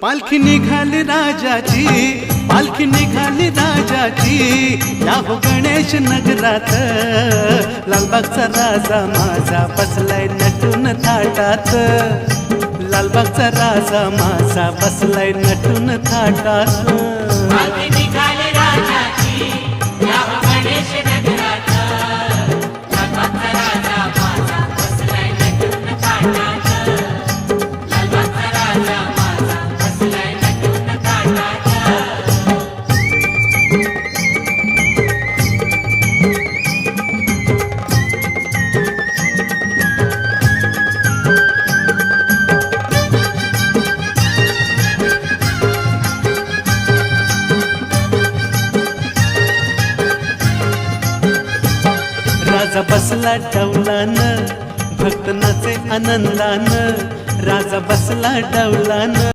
पालखी निघाली राजाची, पालखी निघाली राजाची, या हो गणेश नगरात। लालबागचा राजा माझा बसलाय नटून थाटात, लालबागचा राजा माझा बसलाय नटून थाटात। पालखी निघाली राजाची, या हो गणेश नगरात। लालबागचा राजा माझा बसलाय नटून थाटात, लालबागचा राजा माझा बसलाय नटून थाटात। राजा बसला डौलान, भक्त नाचे आनंदान, राजा बसला डौलान।